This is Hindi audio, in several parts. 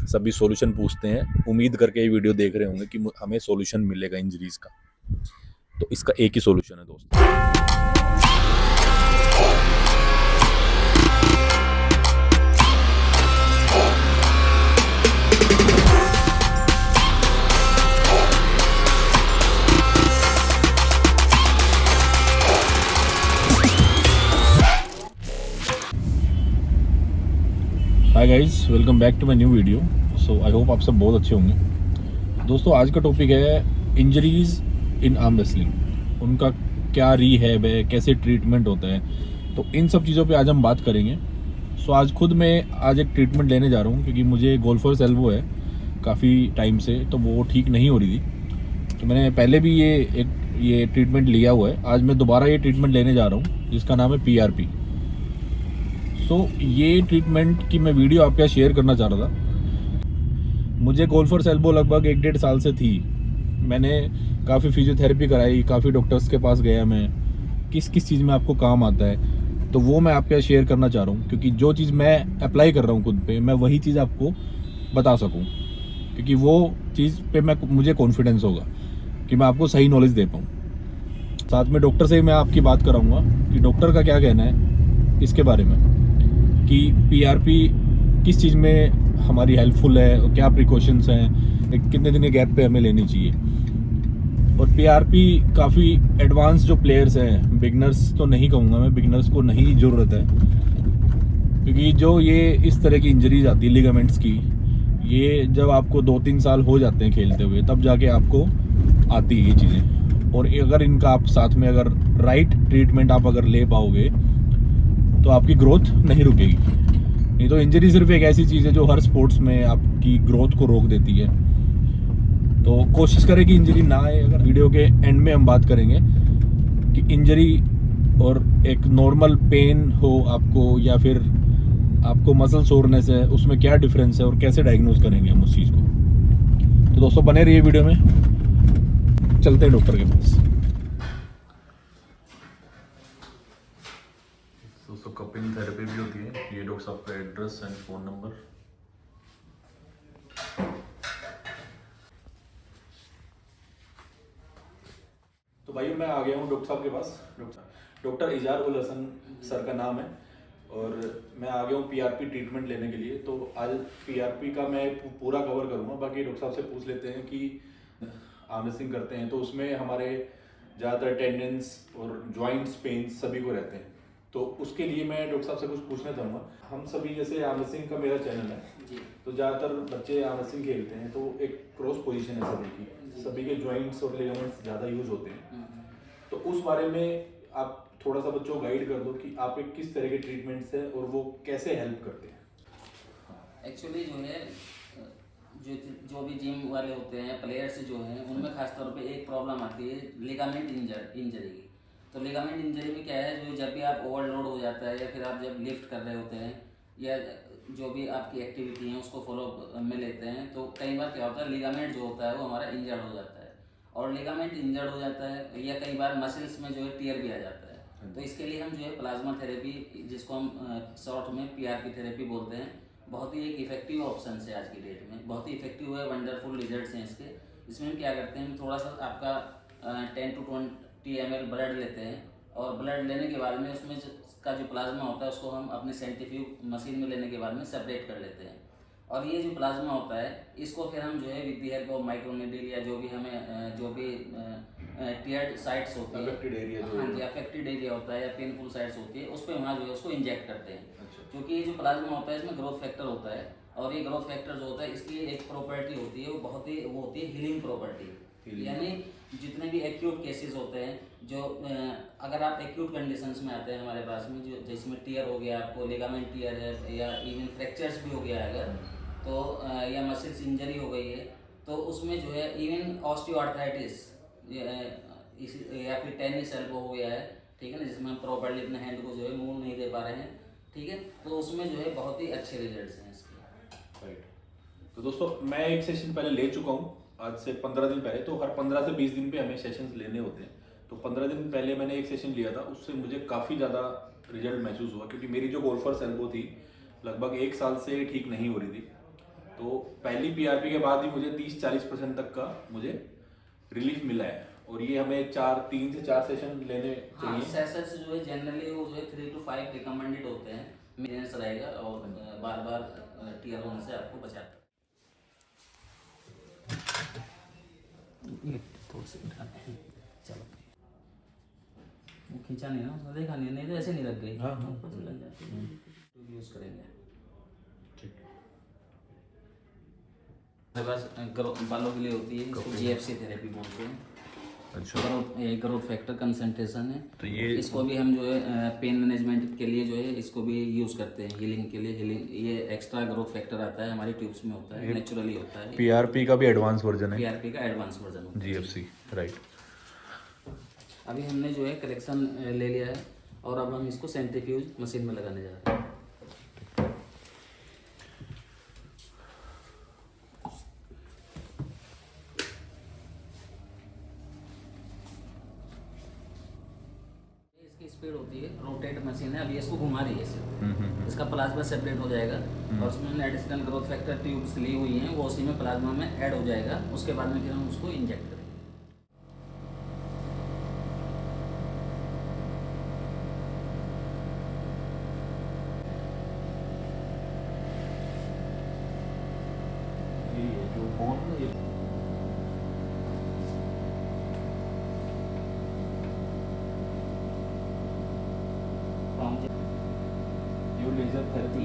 सभी सॉल्यूशन पूछते हैं। उम्मीद करके ये वीडियो देख रहे होंगे कि हमें सॉल्यूशन मिलेगा इंजरीज का। तो इसका एक ही सॉल्यूशन है दोस्तों। Hi guys, welcome back to my new video. So I hope आप सब बहुत अच्छे होंगे। दोस्तों, आज का टॉपिक है इंजरीज इन आर्म रेसलिंग। उनका क्या रीहैब है, कैसे ट्रीटमेंट होता है, तो इन सब चीज़ों पे आज हम बात करेंगे। सो आज खुद मैं एक ट्रीटमेंट लेने जा रहा हूँ, क्योंकि मुझे गोल्फर्स एल्बो है काफ़ी टाइम से, तो वो ठीक नहीं हो रही थी। तो मैंने पहले भी ये ट्रीटमेंट लिया हुआ है। आज मैं दोबारा ये ट्रीटमेंट लेने जा रहा हूँ, जिसका नाम है PRP। तो ये ट्रीटमेंट की मैं वीडियो आपके साथ शेयर करना चाह रहा था। मुझे गोल्फर्स एल्बो लगभग 1-1.5 साल से थी। मैंने काफ़ी फिजियोथेरेपी कराई, काफ़ी डॉक्टर्स के पास गया मैं, किस किस चीज़ में आपको काम आता है, तो वो मैं आपके साथ शेयर करना चाह रहा हूँ। क्योंकि जो चीज़ मैं अप्लाई कर रहा हूँ खुद पे, मैं वही चीज़ आपको बता सकूँ, क्योंकि वो चीज़ पे मुझे कॉन्फिडेंस होगा कि मैं आपको सही नॉलेज दे पाऊँ। साथ में डॉक्टर से मैं आपकी बात कराऊँगा कि डॉक्टर का क्या कहना है इसके बारे में, कि PRP किस चीज़ में हमारी हेल्पफुल है और क्या प्रिकॉशंस हैं, कितने दिन के गैप पे हमें लेनी चाहिए। और PRP काफ़ी एडवांस जो प्लेयर्स हैं, बिगनर्स तो नहीं कहूँगा मैं, बिगनर्स को नहीं ज़रूरत है, क्योंकि जो ये इस तरह की इंजरीज आती है लिगामेंट्स की, ये जब आपको 2-3 साल हो जाते हैं खेलते हुए, तब जाके आपको आती है ये चीज़ें। और अगर इनका आप साथ में अगर राइट ट्रीटमेंट आप अगर ले पाओगे, तो आपकी ग्रोथ नहीं रुकेगी। नहीं तो इंजरी सिर्फ एक ऐसी चीज़ है जो हर स्पोर्ट्स में आपकी ग्रोथ को रोक देती है। तो कोशिश करें कि इंजरी ना आए। अगर वीडियो के एंड में हम बात करेंगे कि इंजरी और एक नॉर्मल पेन हो आपको, या फिर आपको मसल सोरनेस है, उसमें क्या डिफरेंस है और कैसे डायग्नोज करेंगे हम उस चीज़ को। तो दोस्तों, बने रहिए वीडियो में। चलते हैं डॉक्टर के पास। दोस्तों, कपिंग थेरेपी भी होती है। ये डॉक्टर साहब का एड्रेस एंड फ़ोन नंबर। तो भाई, मैं आ गया हूँ डॉक्टर साहब के पास। डॉक्टर इजार उल हसन सर का नाम है, और मैं आ गया हूँ PRP ट्रीटमेंट लेने के लिए। तो आज PRP का मैं पूरा कवर करूँगा। बाकी डॉक्टर साहब से पूछ लेते हैं कि आर्म रेसलिंग करते हैं तो उसमें हमारे ज़्यादातर टेंडेंस और जॉइंट्स पेन्स सभी को रहते हैं। तो उसके लिए मैं डॉक्टर साहब से कुछ पूछना चाहूँगा। हम सभी, जैसे आर्म रेसलिंग का मेरा चैनल है जी, तो ज़्यादातर बच्चे आर्म रेसलिंग खेलते हैं, तो एक क्रॉस पोजीशन है सभी की, सभी के जॉइंट्स और लिगामेंट्स ज़्यादा यूज होते हैं। तो उस बारे में आप थोड़ा सा बच्चों को गाइड कर दो कि आप एक किस तरह के ट्रीटमेंट्स हैं और वो कैसे हेल्प करते हैं। एक्चुअली जो है, जो भी जिम वाले होते हैं, प्लेयर्स जो हैं, उनमें खासतौर पे एक प्रॉब्लम आती है लिगामेंट इंजरी की। तो लिगामेंट इंजरी में क्या है, जो जब भी आप ओवरलोड हो जाता है, या फिर आप जब लिफ्ट कर रहे होते हैं, या जो भी आपकी एक्टिविटी है उसको फॉलो में लेते हैं, तो कई बार क्या होता है, लिगामेंट जो होता है वो हमारा इंजर्ड हो जाता है। और लिगामेंट इंजर्ड हो जाता है, या कई बार मसल्स में जो है टियर भी आ जाता है। तो इसके लिए हम जो है प्लाज्मा थेरेपी, जिसको हम शॉर्ट में PRP थेरेपी बोलते हैं, बहुत ही एक इफेक्टिव ऑप्शन है आज की डेट में। बहुत ही इफेक्टिव है, वंडरफुल रिजल्ट्स हैं इसके। इसमें हम क्या करते हैं, थोड़ा सा आपका 10 to 20 ml ब्लड लेते हैं, और ब्लड लेने के बाद में उसमें का जो प्लाज्मा होता है उसको हम अपनी साइंटिफिक मशीन में लेने के बाद में सेपरेट कर लेते हैं। और ये जो प्लाज्मा होता है, इसको फिर हम जो है with the help of microneedle, या जो भी हमें जो भी टियर्ड साइट्स होती है, अफेक्टेड एरिया, हाँ जी, अफेक्टेड एरिया होता है या पेनफुल साइट्स होती है, उस पर वहाँ जो है उसको इंजेक्ट करते हैं। अच्छा। क्योंकि ये जो प्लाज्मा होता है, इसमें ग्रोथ फैक्टर होता है, और ये ग्रोथ फैक्टर जो होता है, इसकी एक प्रॉपर्टी होती है, वो होती है हीलिंग प्रॉपर्टी। यानी जितने भी एक्यूट केसेस होते हैं, जो अगर आप एक्यूट कंडीशंस में आते हैं हमारे पास में, जो जिसमें टियर हो गया, आपको लिगामेंट टियर है, या इवन फ्रैक्चर्स भी हो गया है अगर, तो या मसल्स इंजरी हो गई है, तो उसमें जो है इवन ऑस्टियोआर्थराइटिस या फिर टेनिस एल्बो हो गया है, ठीक है ना, जिसमें हम प्रॉपर्ली अपने हैंड को जो है मूव नहीं दे पा रहे हैं, ठीक है, तो उसमें जो है बहुत ही अच्छे रिजल्ट्स हैं इसके। राइट। तो दोस्तों, मैं एक सेशन पहले ले चुका हूँ, आज से 15 दिन पहले। तो हर 15 से 20 दिन पे हमें सेशंस लेने होते हैं। तो 15 दिन पहले मैंने एक सेशन लिया था, उससे मुझे काफ़ी ज़्यादा रिजल्ट महसूस हुआ, क्योंकि मेरी जो गोल्फर्स एल्बो थी लगभग 1 साल से ठीक नहीं हो रही थी। तो पहली पीआरपी के बाद ही मुझे 30-40% तक का मुझे रिलीफ मिला है, और ये हमें 3 से 4 सेशन लेने हाँ, चाहिए। सेशंस जो है जनरली वो जो है 3 to 5 रिकमेंडेड होते हैं, मेंटेनेंस रहेगा और बार बार टीयर होने से आपको बचाता है। ये थोड़ी सी उठाते हैं, चलो वो खींचा नहीं ना, देखा नहीं तो ऐसे नहीं लग गई। हाँ, हाँ। ऊपर से लग जाती है, तो यूज़ करेंगे। ठीक। मेरे पास बालों के लिए होती है, इसको जीएफसी थेरेपी बोलते हैं। अच्छा, ग्रोथ फैक्टर कंसंट्रेशन है। तो ये इसको भी हम जो है पेन मैनेजमेंट के लिए जो है इसको भी यूज़ करते हैं, हीलिंग के लिए। हीलिंग ये एक्स्ट्रा ग्रोथ फैक्टर आता है, हमारी ट्यूब्स में होता है, नेचुरली होता है। पीआरपी का भी एडवांस वर्जन है, पीआरपी का एडवांस वर्जन होता है। GFC, right. अभी हमने जो है कलेक्शन ले लिया है और अब हम इसको सेंट्रीफ्यूज मशीन में लगाने जा रहे हैं। इसकी स्पीड होती है, रोटेट मशीन है, अभी इसको घुमा रही है सिर्फ। इसका प्लाज्मा सेपरेट हो जाएगा और उसमें हमने एडिशनल ग्रोथ फैक्टर ट्यूब्स ली हुई हैं, वो उसी में प्लाज्मा में ऐड हो जाएगा। उसके बाद में फिर हम उसको इंजेक्ट करेंगे। ये जो बोन ये जो लेजर थेरेपी,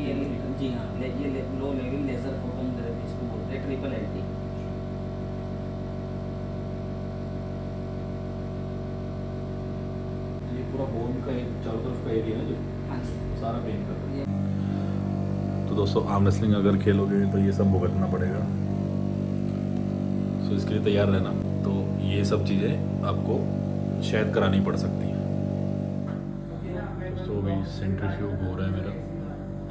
जी हाँ, ये low level laser photon therapy इसको बोलते हैं, ट्रिपल एलटी। ये पूरा बोन का चारों तरफ का एरिया है जो हाँ जी, सारा पेन करता है। तो दोस्तों, आर्म रेसलिंग अगर खेलोगे तो ये सब भुगतना पड़ेगा, सो इसके लिए तैयार रहना। तो ये सब चीज़ें आपको शायद करानी पड़ सकती हैं। दोस्तों, अभी सेंट्रीफ्यूज हो रहा है मेरा,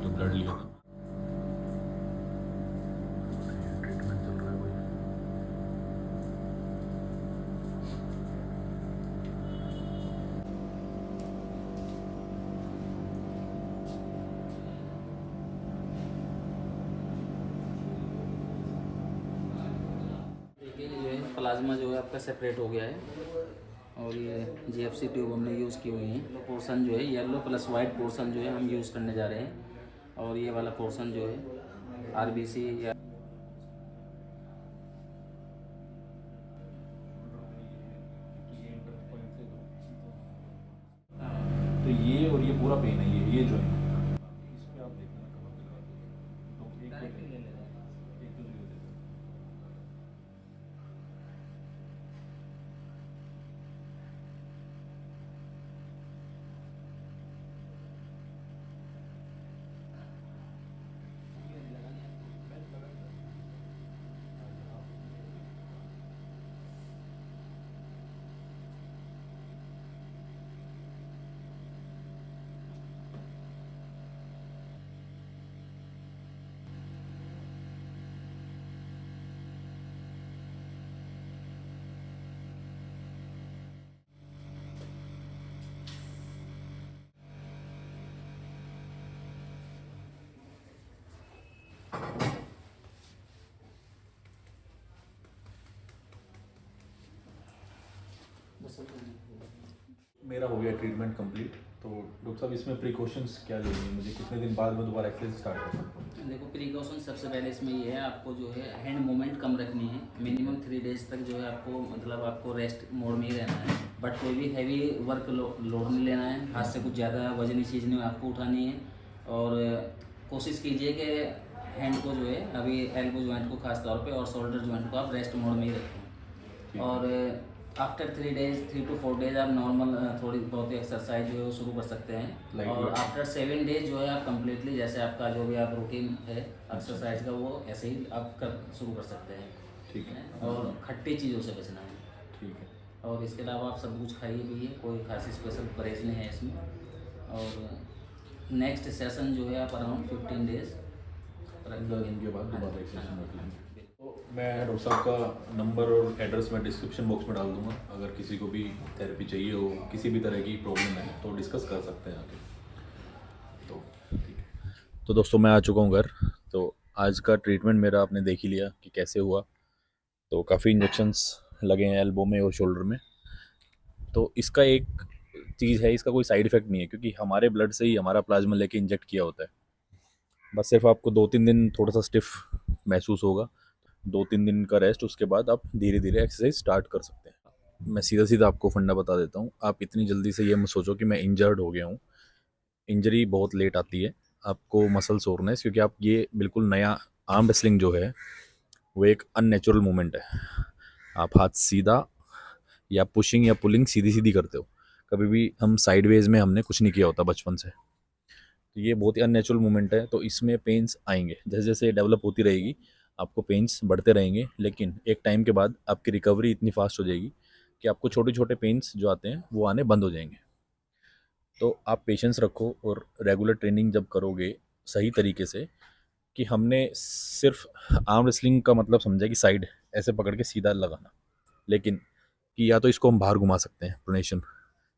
जो ब्लड लिया था। ट्रीटमेंट चल रहा है कोई। देखिए जो है प्लाज्मा जो है आपका सेपरेट हो गया है और ये जीएफसी ट्यूब हमने यूज़ की हुई है। पोर्शन जो है येलो प्लस वाइट पोर्शन जो है हम यूज़ करने जा रहे हैं, और ये वाला पोर्शन जो है आरबीसी या तो ये और ये पूरा पेन है, ये जो है इस पे आप देखना कवर लगा दो, तो एक डायरेक्टली ले लेना है। एक तो धीरे धीरे। मेरा हो गया ट्रीटमेंट कंप्लीट। तो डॉक्टर साहब, इसमें प्रिकॉशंस क्या लेंगे, मुझे कितने दिन बाद में दोबारा एक्सरसाइज स्टार्ट कर सकता हूँ? देखो, प्रिकॉशन सबसे पहले इसमें ये है, आपको जो है हैंड मूवमेंट कम रखनी है। मिनिमम 3 डेज तक जो है आपको मतलब आपको रेस्ट मोड में ही रहना है, बट कोई भी हैवी वर्क लोड नहीं लेना है। हाथ से कुछ ज़्यादा वजनी चीज़ नहीं आपको उठानी है, और कोशिश कीजिए कि हैंड को जो है अभी एल्बो जॉइंट को खास तौर पे और शोल्डर जॉइंट को आप रेस्ट मोड में ही रखें। और आफ्टर 3 डेज 3 to 4 डेज आप नॉर्मल थोड़ी बहुत एक्सरसाइज जो है वो शुरू कर सकते हैं। और आफ्टर 7 डेज जो है आप कम्प्लीटली जैसे आपका जो भी आप रूटीन है एक्सरसाइज का वो ऐसे ही आप शुरू कर सकते हैं। ठीक है। और खट्टी चीज़ों से बचना है। ठीक है। और इसके अलावा आप सब कुछ खाइए पिए, कोई खासी स्पेशल परहेज नहीं है इसमें। और नेक्स्ट सेशन जो है आप अराउंड 15 डेज 15 दिन के बाद दोबारा एक्सरसाइज रख लेंगे। तो मैं डॉक्टर साहब का नंबर और एड्रेस मैं डिस्क्रिप्शन बॉक्स में डाल दूंगा, अगर किसी को भी थेरेपी चाहिए हो, किसी भी तरह की प्रॉब्लम है तो डिस्कस कर सकते हैं आके। तो ठीक है। तो दोस्तों, मैं आ चुका हूँ घर। तो आज का ट्रीटमेंट मेरा आपने देख ही लिया कि कैसे हुआ। तो काफ़ी इंजेक्शंस लगे हैं एल्बो में और शोल्डर में। तो इसका एक चीज़ है, इसका कोई साइड इफ़ेक्ट नहीं है क्योंकि हमारे ब्लड से ही हमारा प्लाज्मा लेके इंजेक्ट किया होता है। बस सिर्फ आपको 2-3 दिन थोड़ा सा स्टिफ महसूस होगा, 2-3 दिन का रेस्ट, उसके बाद आप धीरे धीरे एक्सरसाइज स्टार्ट कर सकते हैं। मैं सीधा सीधा आपको फंडा बता देता हूँ, आप इतनी जल्दी से ये मत सोचो कि मैं इंजर्ड हो गया हूँ। इंजरी बहुत लेट आती है आपको, मसल सोरनेस, क्योंकि आप ये बिल्कुल नया आर्म रेसलिंग जो है वो एक अननेचुरल मूवमेंट है। आप हाथ सीधा या पुशिंग या पुलिंग सीधी सीधी करते हो, कभी भी हम साइडवेज में हमने कुछ नहीं किया होता बचपन से। तो ये बहुत ही अननेचुरल मूवमेंट है, तो इसमें पेन्स आएंगे, जैसे जैसे डेवलप होती रहेगी आपको पेन्स बढ़ते रहेंगे, लेकिन एक टाइम के बाद आपकी रिकवरी इतनी फास्ट हो जाएगी कि आपको छोटे छोटे पेन्स जो आते हैं वो आने बंद हो जाएंगे। तो आप पेशेंस रखो और रेगुलर ट्रेनिंग जब करोगे सही तरीके से, कि हमने सिर्फ आर्म रेसलिंग का मतलब समझा कि साइड ऐसे पकड़ के सीधा लगाना, लेकिन कि या तो इसको हम बाहर घुमा सकते हैं प्रोनेशन,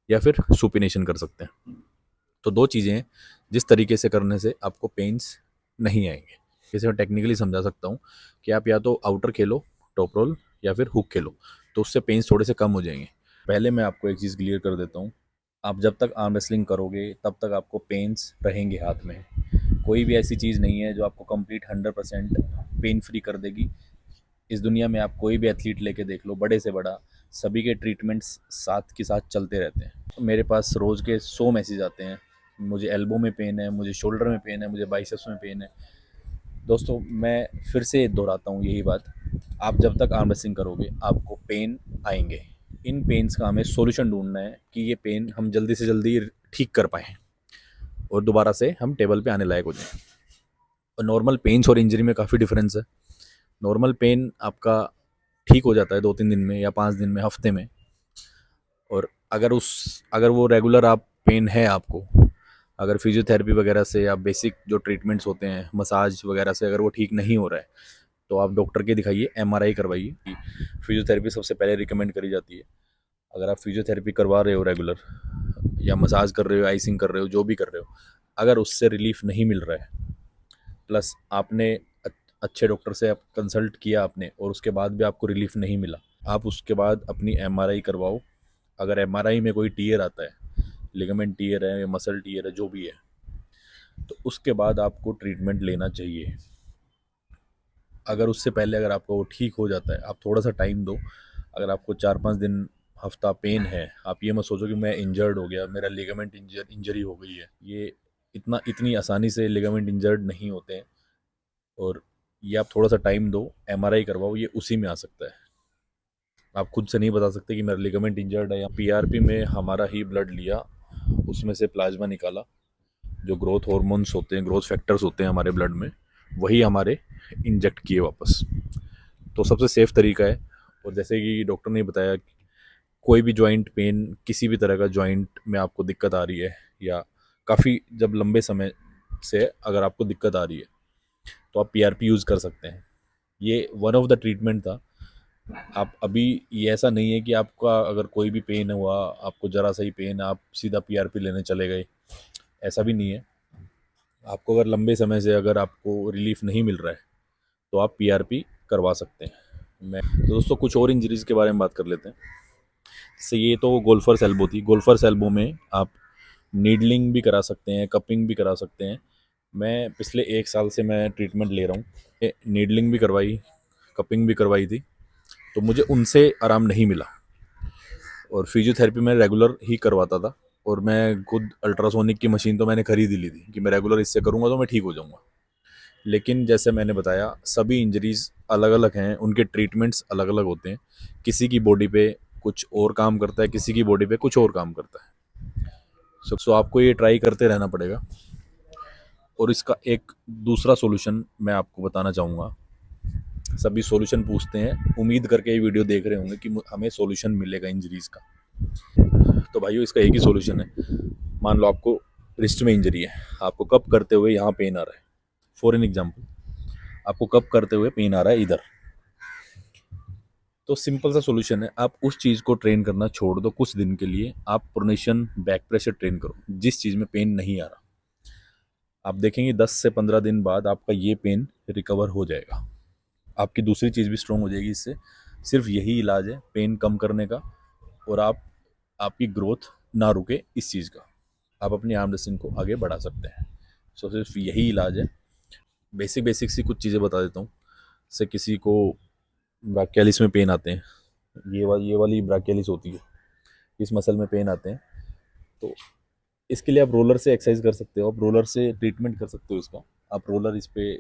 या फिर सुपिनेशन कर सकते हैं। तो दो चीज़ें हैं जिस तरीके से करने से आपको पेन्स नहीं आएंगे। जैसे मैं टेक्निकली समझा सकता हूँ कि आप या तो आउटर खेलो, टॉप रोल, या फिर हुक खेलो, तो उससे पेन्स थोड़े से कम हो जाएंगे। पहले मैं आपको एक चीज़ क्लियर कर देता हूँ, आप जब तक आर्म रेसलिंग करोगे तब तक आपको पेन्स रहेंगे हाथ में। कोई भी ऐसी चीज़ नहीं है जो आपको कंप्लीट 100% पेन फ्री कर देगी। इस दुनिया में आप कोई भी एथलीट लेके देख लो, बड़े से बड़ा, सभी के ट्रीटमेंट्स साथ के साथ चलते रहते हैं। मेरे पास रोज़ के 100 मैसेज आते हैं, मुझे एल्बो में पेन है, मुझे शोल्डर में पेन है, मुझे बाइसेप्स में पेन है। दोस्तों मैं फिर से दोहराता हूँ यही बात, आप जब तक आर्म रेसलिंग करोगे आपको पेन आएंगे। इन पेन्स का हमें सॉल्यूशन ढूंढना है कि ये पेन हम जल्दी से जल्दी ठीक कर पाएँ और दोबारा से हम टेबल पे आने लायक हो जाएं। और नॉर्मल पेन्स और इंजरी में काफ़ी डिफरेंस है। नॉर्मल पेन आपका ठीक हो जाता है 2-3 दिन में या 5 दिन में, हफ्ते में। और अगर वो रेगुलर आप पेन है आपको, अगर फिजियोथेरेपी वगैरह से या बेसिक जो ट्रीटमेंट्स होते हैं मसाज वगैरह से अगर वो ठीक नहीं हो रहा है, तो आप डॉक्टर के दिखाइए, एमआरआई करवाइए। फिजियोथेरेपी सबसे पहले रिकमेंड करी जाती है। अगर आप फिजियोथेरेपी करवा रहे हो रेगुलर, या मसाज कर रहे हो, आइसिंग कर रहे हो, जो भी कर रहे हो, अगर उससे रिलीफ नहीं मिल रहा है, प्लस आपने अच्छे डॉक्टर से आप कंसल्ट किया आपने और उसके बाद भी आपको रिलीफ नहीं मिला, आप उसके बाद अपनी एमआरआई करवाओ। अगर एमआरआई में कोई टीयर आता है, लिगामेंट टीयर है या मसल टीयर है, जो भी है, तो उसके बाद आपको ट्रीटमेंट लेना चाहिए। अगर उससे पहले अगर आपका वो ठीक हो जाता है, आप थोड़ा सा टाइम दो। अगर आपको 4-5 दिन, हफ्ता पेन है, आप ये मत सोचो कि मैं इंजर्ड हो गया, मेरा लिगामेंट इंजरी हो गई है। ये इतनी आसानी से लिगामेंट इंजर्ड नहीं होते हैं। और ये आप थोड़ा सा टाइम दो, एमआरआई करवाओ, ये उसी में आ सकता है। आप खुद से नहीं बता सकते कि मेरा लिगामेंट इंजर्ड है। या पीआरपी में हमारा ही ब्लड लिया, उसमें से प्लाज्मा निकाला, जो ग्रोथ हार्मोन्स होते हैं, ग्रोथ फैक्टर्स होते हैं हमारे ब्लड में, वही हमारे इंजेक्ट किए वापस। तो सबसे सेफ तरीका है। और जैसे कि डॉक्टर ने बताया, कोई भी जॉइंट पेन, किसी भी तरह का जॉइंट में आपको दिक्कत आ रही है, या काफ़ी जब लंबे समय से अगर आपको दिक्कत आ रही है, तो आप पीआरपी यूज़ कर सकते हैं। ये वन ऑफ द ट्रीटमेंट था। आप अभी, ये ऐसा नहीं है कि आपका अगर कोई भी पेन हुआ, आपको ज़रा सा ही पेन, आप सीधा पीआरपी लेने चले गए, ऐसा भी नहीं है। आपको अगर लंबे समय से अगर आपको रिलीफ नहीं मिल रहा है, तो आप पीआरपी करवा सकते हैं। तो दोस्तों कुछ और इंजरीज़ के बारे में बात कर लेते हैं। जैसे ये तो गोल्फर्स एल्बो थी। गोल्फर्स एल्बो में आप नीडलिंग भी करा सकते हैं, कपिंग भी करा सकते हैं। मैं पिछले 1 साल से मैं ट्रीटमेंट ले रहा हूँ। नीडलिंग भी करवाई, कपिंग भी करवाई थी, तो मुझे उनसे आराम नहीं मिला। और फिजियोथेरेपी मैं रेगुलर ही करवाता था, और मैं खुद अल्ट्रासोनिक की मशीन तो मैंने खरीद ही ली थी कि मैं रेगुलर इससे करूँगा तो मैं ठीक हो जाऊँगा। लेकिन जैसे मैंने बताया, सभी इंजरीज़ अलग अलग हैं, उनके ट्रीटमेंट्स अलग अलग होते हैं। किसी की बॉडी पे कुछ और काम करता है, किसी की बॉडी पे कुछ और काम करता है। सो आपको ये ट्राई करते रहना पड़ेगा। और इसका एक दूसरा सॉल्यूशन मैं आपको बताना चाहूँगा। सभी सॉल्यूशन पूछते हैं, उम्मीद करके ये वीडियो देख रहे होंगे कि हमें सॉल्यूशन मिलेगा इंजरीज़ का। तो भाइयों इसका एक ही सॉल्यूशन है। मान लो आपको रिस्ट में इंजरी है, आपको कब करते हुए यहाँ पेन आ रहा है, फॉर एन एग्जाम्पल आपको कब करते हुए पेन आ रहा है इधर, तो सिंपल सा सॉल्यूशन है, आप उस चीज़ को ट्रेन करना छोड़ दो कुछ दिन के लिए। आप प्रोनेशन बैक प्रेशर ट्रेन करो, जिस चीज़ में पेन नहीं आ रहा। आप देखेंगे 10 से 15 दिन बाद आपका ये पेन रिकवर हो जाएगा। आपकी दूसरी चीज़ भी स्ट्रॉन्ग हो जाएगी इससे। सिर्फ यही इलाज है पेन कम करने का, और आपकी ग्रोथ ना रुके इस चीज़ का, आप अपनी आर्म रेसलिंग को आगे बढ़ा सकते हैं। सो सिर्फ यही इलाज है। बेसिक बेसिक सी कुछ चीज़ें बता देता हूँ। जैसे किसी को ब्राकियालिस में पेन आते हैं, ये वाली ब्राकियालिस होती है, इस मसल में पेन आते हैं, तो इसके लिए आप रोलर से एक्सरसाइज कर सकते हो, आप रोलर से ट्रीटमेंट कर सकते हो इसका। आप रोलर इस पे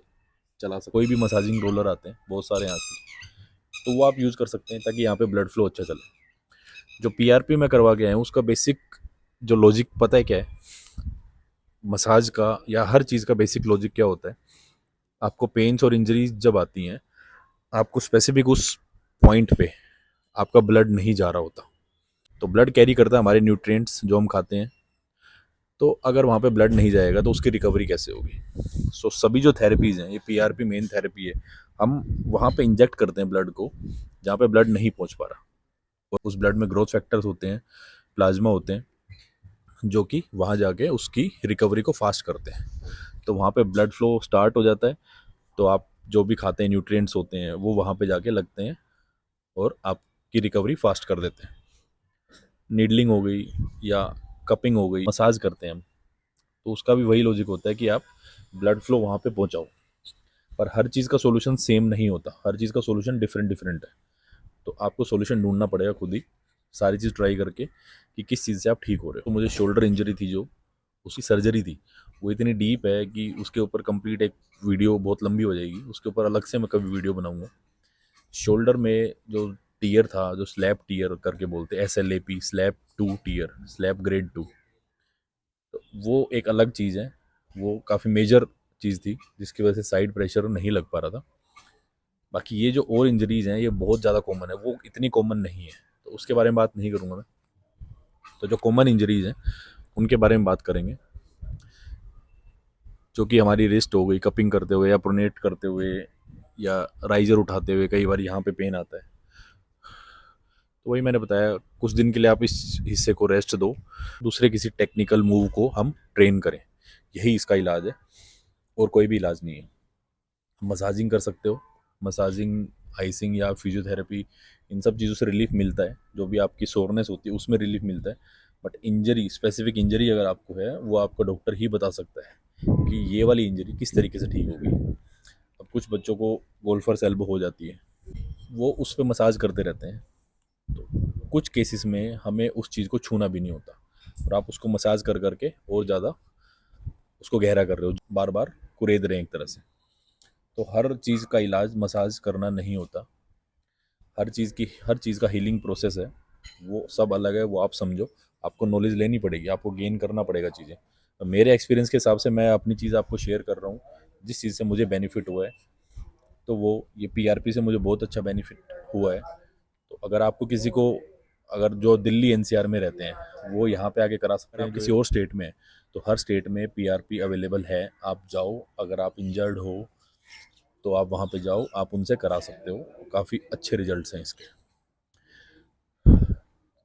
चला सकते, कोई भी मसाजिंग रोलर आते हैं बहुत सारे यहाँ पे, तो वो आप यूज़ कर सकते हैं ताकि यहाँ पे ब्लड फ्लो अच्छा चले। जो पीआरपी में करवा के आए हैं उसका बेसिक जो लॉजिक पता है क्या है, मसाज का या हर चीज़ का बेसिक लॉजिक क्या होता है। आपको पेन्स और इंजरीज जब आती हैं, आपको स्पेसिफिक उस पॉइंट पे आपका ब्लड नहीं जा रहा होता, तो ब्लड कैरी करता है हमारे न्यूट्रिएंट्स जो हम खाते हैं, तो अगर वहाँ पे ब्लड नहीं जाएगा तो उसकी रिकवरी कैसे होगी। सो सभी जो थेरेपीज़ हैं, ये पीआरपी मेन थेरेपी है, हम वहाँ पे इंजेक्ट करते हैं ब्लड को जहाँ पे ब्लड नहीं पहुँच पा रहा, और उस ब्लड में ग्रोथ फैक्टर्स होते हैं, प्लाज्मा होते हैं, जो कि वहाँ जाके उसकी रिकवरी को फास्ट करते हैं। तो वहाँ पे ब्लड फ्लो स्टार्ट हो जाता है, तो आप जो भी खाते हैं न्यूट्रिएंट्स होते हैं वो वहाँ पे जाके लगते हैं और आपकी रिकवरी फास्ट कर देते हैं। नीडलिंग हो गई या कपिंग हो गई, मसाज करते हैं हम, तो उसका भी वही लॉजिक होता है कि आप ब्लड फ्लो वहाँ पे पहुँचाओ। पर हर चीज़ का सॉल्यूशन सेम नहीं होता, हर चीज़ का सॉल्यूशन डिफरेंट डिफरेंट है, तो आपको सॉल्यूशन ढूंढना पड़ेगा खुद ही, सारी चीज़ ट्राई करके कि किस चीज़ से आप ठीक हो रहे हो। तो मुझे शोल्डर इंजरी थी, जो उसकी सर्जरी थी, वो इतनी डीप है कि उसके ऊपर कंप्लीट एक वीडियो बहुत लंबी हो जाएगी, उसके ऊपर अलग से मैं कभी वीडियो बनाऊंगा। शोल्डर में जो टीयर था, जो स्लैब टीयर करके बोलते हैं, SLAP, slap 2 tear, slap grade 2, तो वो एक अलग चीज़ है। वो काफ़ी मेजर चीज़ थी जिसकी वजह से साइड प्रेशर नहीं लग पा रहा था। बाकी ये जो और इंजरीज हैं ये बहुत ज़्यादा कॉमन है, वो इतनी कॉमन नहीं है, तो उसके बारे में बात नहीं करूँगा मैं। तो जो कॉमन इंजरीज हैं उनके बारे में बात करेंगे, जो कि हमारी रिस्ट हो गई कपिंग करते हुए या प्रोनेट करते हुए या राइजर उठाते हुए, कई बार यहाँ पे पेन आता है। तो वही मैंने बताया, कुछ दिन के लिए आप इस हिस्से को रेस्ट दो, दूसरे किसी टेक्निकल मूव को हम ट्रेन करें, यही इसका इलाज है, और कोई भी इलाज नहीं है। मसाजिंग कर सकते हो, मसाजिंग, आइसिंग या फिजियोथेरेपी, इन सब चीज़ों से रिलीफ मिलता है, जो भी आपकी सोरनेस होती है उसमें रिलीफ मिलता है। बट इंजरी, स्पेसिफिक इंजरी अगर आपको है, वो आपका डॉक्टर ही बता सकता है कि ये वाली इंजरी किस तरीके से ठीक होगी। अब कुछ बच्चों को गोल्फर्स एल्बो हो जाती है, वो उस पर मसाज करते रहते हैं, तो कुछ केसेस में हमें उस चीज़ को छूना भी नहीं होता, और आप उसको मसाज कर करके और ज़्यादा उसको गहरा कर रहे हो, बार बार कुरेद रहे हैं एक तरह से। तो हर चीज़ का इलाज मसाज करना नहीं होता, हर चीज़ का हीलिंग प्रोसेस है, वो सब अलग है, वो आप समझो, आपको नॉलेज लेनी पड़ेगी, आपको गेन करना पड़ेगा चीज़ें। तो मेरे एक्सपीरियंस के हिसाब से मैं अपनी चीज़ आपको शेयर कर रहा हूँ, जिस चीज़ से मुझे बेनिफिट हुआ है, तो वो ये पीआरपी से मुझे बहुत अच्छा बेनिफिट हुआ है। तो अगर आपको किसी को, अगर जो दिल्ली एनसीआर में रहते हैं वो यहाँ पे आके करा सकते हैं, किसी और स्टेट में, तो हर स्टेट में पीआरपी अवेलेबल है, आप जाओ, अगर आप इंजर्ड हो तो आप वहाँ पे जाओ, आप उनसे करा सकते हो, काफ़ी अच्छे रिजल्ट्स हैं इसके।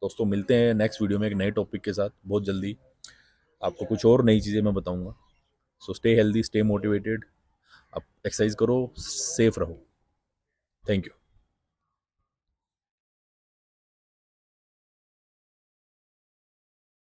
दोस्तों मिलते हैं नेक्स्ट वीडियो में एक नए टॉपिक के साथ बहुत जल्दी, आपको कुछ और नई चीज़ें मैं बताऊँगा। So stay healthy, stay motivated, आप एक्सरसाइज करो, सेफ रहो। Thank you.